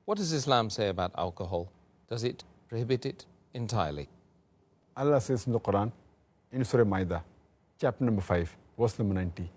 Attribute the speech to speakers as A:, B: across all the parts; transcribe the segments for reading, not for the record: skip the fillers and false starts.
A: What does Islam say about alcohol? Does it prohibit it entirely?
B: Allah says in the Quran, in Surah Maida, chapter number 5, verse number 90,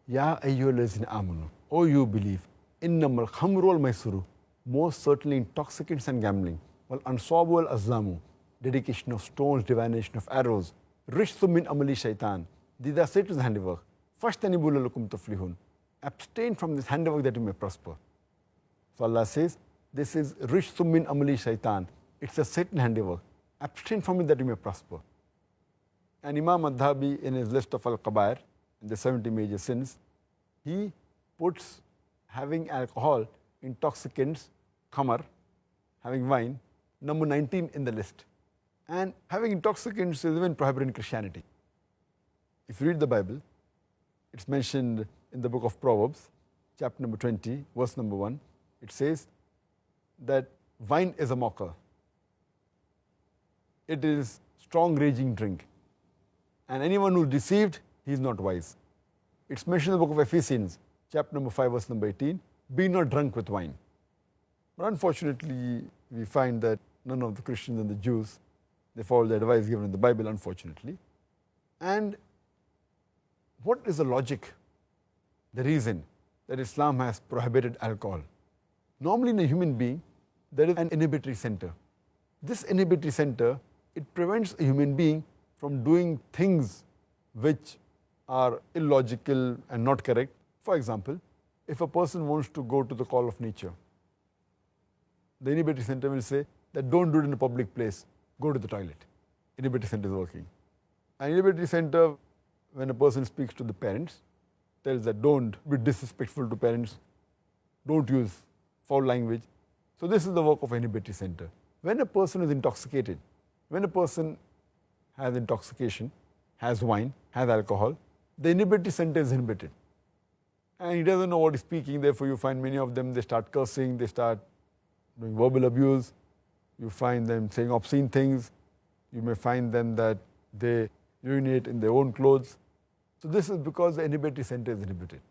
B: Ya ayyuhallazina amanu, O you believe, innamal khamru wal maisuru, most certainly intoxicants and gambling, wal ansabu wal azlamu, dedication of stones, divination of arrows, rishthum min amali shaitan, these are Satan's handiwork. Fashtanibu lalakum tuflihun, abstain from this handiwork that you may prosper. So Allah says, this is rishthum min amali shaitan, it's a Satan handiwork. Abstain from it that you may prosper. And Imam Adhabi, in his list of Al-Qabair, in the 70 major sins, he puts having alcohol, intoxicants, khamar, having wine, number 19 in the list. And having intoxicants is even prohibited in Christianity. If you read the Bible, it's mentioned in the book of Proverbs, chapter number 20, verse number 1. It says that wine is a mocker. It is strong raging drink. And anyone who is deceived, he is not wise. It's mentioned in the book of Ephesians, chapter number 5, verse number 18, be not drunk with wine. But unfortunately, we find that none of the Christians and the Jews, they follow the advice given in the Bible, unfortunately. And what is the logic, the reason that Islam has prohibited alcohol? Normally in a human being, there is an inhibitory center. This inhibitory center, it prevents a human being from doing things which are illogical and not correct. For example, if a person wants to go to the call of nature, the inhibitory center will say that don't do it in a public place, go to the toilet. Inhibitory center is working. An inhibitory center, when a person speaks to the parents, tells that don't be disrespectful to parents, don't use foul language. So this is the work of inhibitory center. When a person is intoxicated, when a person has intoxication, has wine, has alcohol, the inhibitory center is inhibited. And he doesn't know what he's speaking, therefore you find many of them, they start cursing, they start doing verbal abuse, you find them saying obscene things, you may find them that they urinate in their own clothes. So this is because the inhibitory center is inhibited.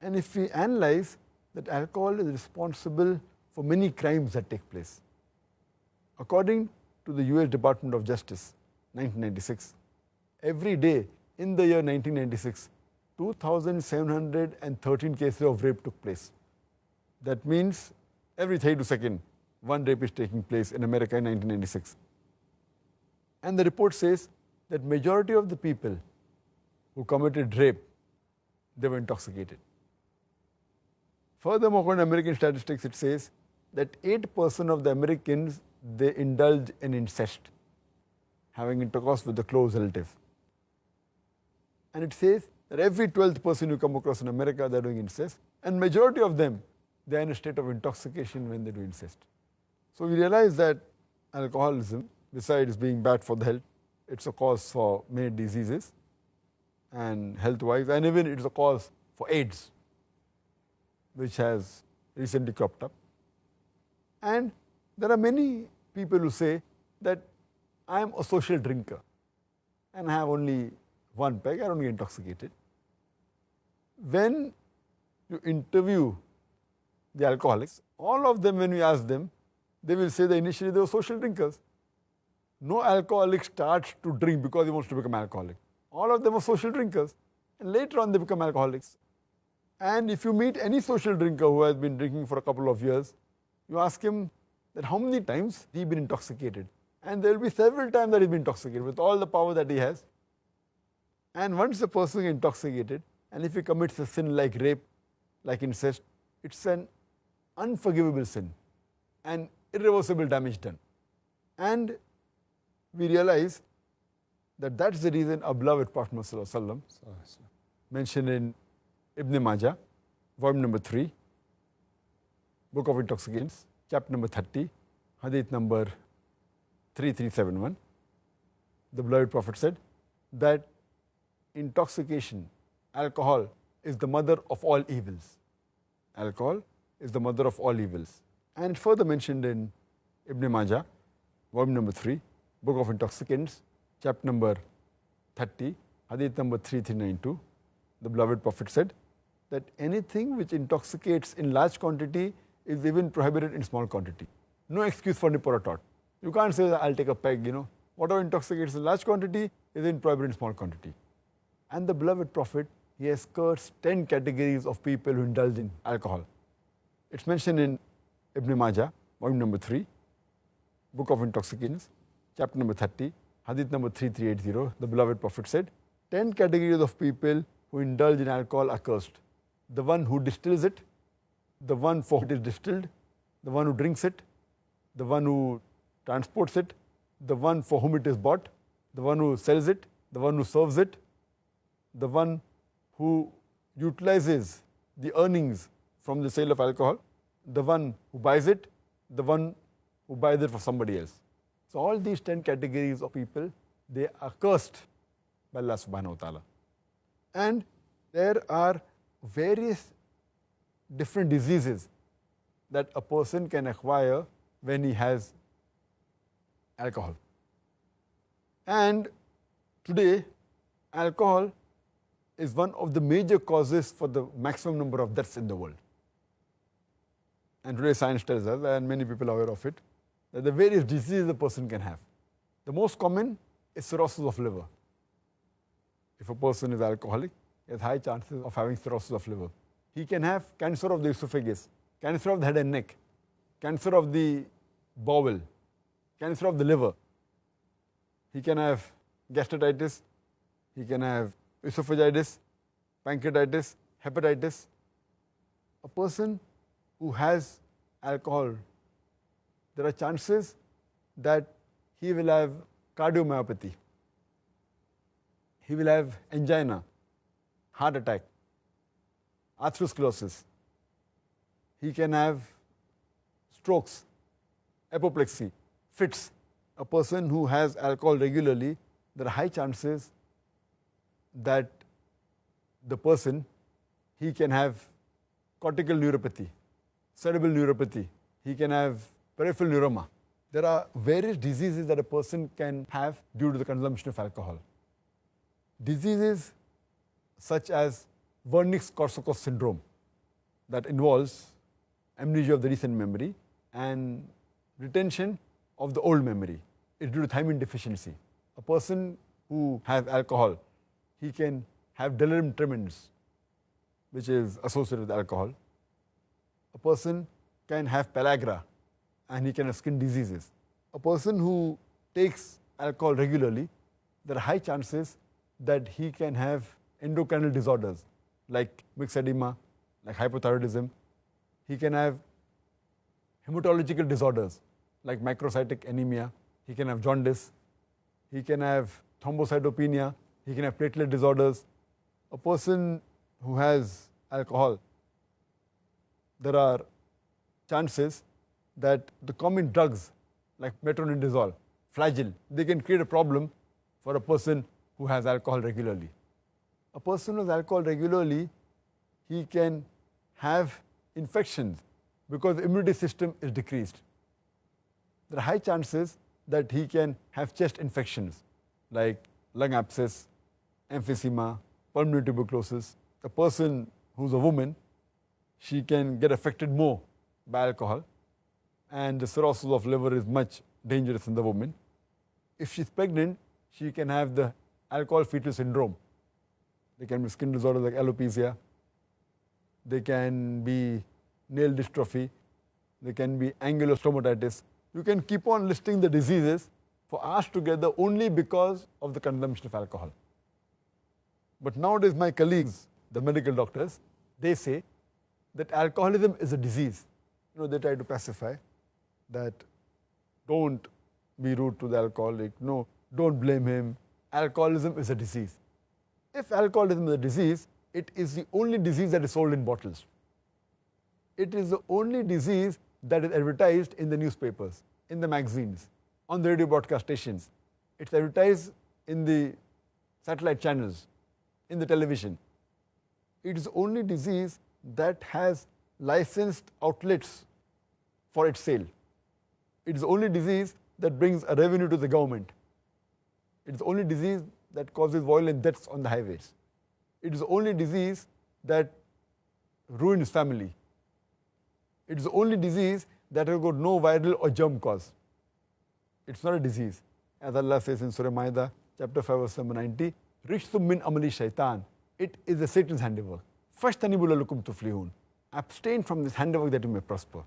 B: And if we analyze that alcohol is responsible for many crimes that take place. According to the US Department of Justice, 1996, every day in the year 1996, 2,713 cases of rape took place. That means every 32 seconds, one rape is taking place in America in 1996. And the report says that majority of the people who committed rape, they were intoxicated. Furthermore, according to American statistics, it says that 8% of the Americans, they indulge in incest, having intercourse with a close relative. And it says that every 12th person you come across in America, they're doing incest. And majority of them, they're in a state of intoxication when they do incest. So we realize that alcoholism, besides being bad for the health, it's a cause for many diseases and health-wise, and even it's a cause for AIDS, which has recently cropped up. And there are many people who say that I am a social drinker and I have only one peg, I don't get intoxicated. When you interview the alcoholics, all of them, when we ask them, they will say that initially they were social drinkers. No alcoholic starts to drink because he wants to become alcoholic. All of them are social drinkers, and later on they become alcoholics. And if you meet any social drinker who has been drinking for a couple of years, you ask him that how many times he's been intoxicated. And there will be several times that he's been intoxicated with all the power that he has. And once the person is intoxicated, and if he commits a sin like rape, like incest, it's an unforgivable sin and irreversible damage done. And we realize that that's the reason our beloved Prophet Muhammad ﷺ mentioned in Ibn Majah, volume number 3, Book of Intoxicants, chapter number 30, hadith number 3371. The beloved Prophet said that intoxication, alcohol, is the mother of all evils. Alcohol is the mother of all evils. And it further mentioned in Ibn Majah, volume number 3, Book of Intoxicants, chapter number 30, hadith number 3392. The beloved Prophet said that anything which intoxicates in large quantity is even prohibited in small quantity. No excuse for nip or a tot. You can't say, I'll take a peg, Whatever intoxicates in large quantity is in prohibited in small quantity. And the beloved Prophet, he has cursed 10 categories of people who indulge in alcohol. It's mentioned in Ibn Majah, volume number 3, Book of Intoxicants, chapter number 30, hadith number 3380. The beloved Prophet said, 10 categories of people who indulge in alcohol are cursed. The one who distills it, the one for whom it is distilled, the one who drinks it, the one who transports it, the one for whom it is bought, the one who sells it, the one who serves it, the one who utilizes the earnings from the sale of alcohol, the one who buys it, the one who buys it for somebody else. So all these 10 categories of people, they are cursed by Allah subhanahu wa ta'ala. And there are various different diseases that a person can acquire when he has alcohol. And today, alcohol is one of the major causes for the maximum number of deaths in the world. And today science tells us, and many people are aware of it, that the various diseases a person can have. The most common is cirrhosis of liver. If a person is alcoholic, he has high chances of having cirrhosis of liver. He can have cancer of the esophagus, cancer of the head and neck, cancer of the bowel, cancer of the liver. He can have gastritis, he can have esophagitis, pancreatitis, hepatitis. A person who has alcohol, there are chances that he will have cardiomyopathy, he will have angina, heart attack, atherosclerosis. He can have strokes, apoplexy, fits. A person who has alcohol regularly, there are high chances that the person, he can have cortical neuropathy, cerebral neuropathy, he can have peripheral neuroma. There are various diseases that a person can have due to the consumption of alcohol. Diseases such as Wernicke-Korsakoff syndrome, that involves amnesia of the recent memory and retention of the old memory. It's due to thiamine deficiency. A person who has alcohol, he can have delirium tremens, which is associated with alcohol. A person can have pellagra, and he can have skin diseases. A person who takes alcohol regularly, there are high chances that he can have endocrine disorders like mixed edema, like hypothyroidism. He can have hematological disorders like microcytic anemia. He can have jaundice. He can have thrombocytopenia. He can have platelet disorders. A person who has alcohol, there are chances that the common drugs like metronidazole, Flagyl, they can create a problem for a person who has alcohol regularly. A person who has alcohol regularly, he can have infections because the immunity system is decreased. There are high chances that he can have chest infections like lung abscess, emphysema, pulmonary tuberculosis. A person who's a woman, she can get affected more by alcohol, and the cirrhosis of liver is much dangerous in the woman. If she's pregnant, she can have the alcohol fetal syndrome. There can be skin disorders like alopecia. There can be nail dystrophy. There can be angular stomatitis. You can keep on listing the diseases for hours together only because of the consumption of alcohol. But nowadays my colleagues, the medical doctors, they say that alcoholism is a disease. They try to pacify that don't be rude to the alcoholic, no, don't blame him. Alcoholism is a disease. If alcoholism is a disease, it is the only disease that is sold in bottles. It is the only disease that is advertised in the newspapers, in the magazines, on the radio broadcast stations. It's advertised in the satellite channels, in the television. It is the only disease that has licensed outlets for its sale. It is the only disease that brings a revenue to the government. It is the only disease that causes violent deaths on the highways. It is the only disease that ruins family. It's the only disease that has got no viral or germ cause. It's not a disease. As Allah says in Surah Ma'idah, chapter 5, verse number 90, Rishtum min amali shaitan. It is a Satan's handiwork. Fashtanibu lakum tuflihun. Abstain from this handiwork that you may prosper.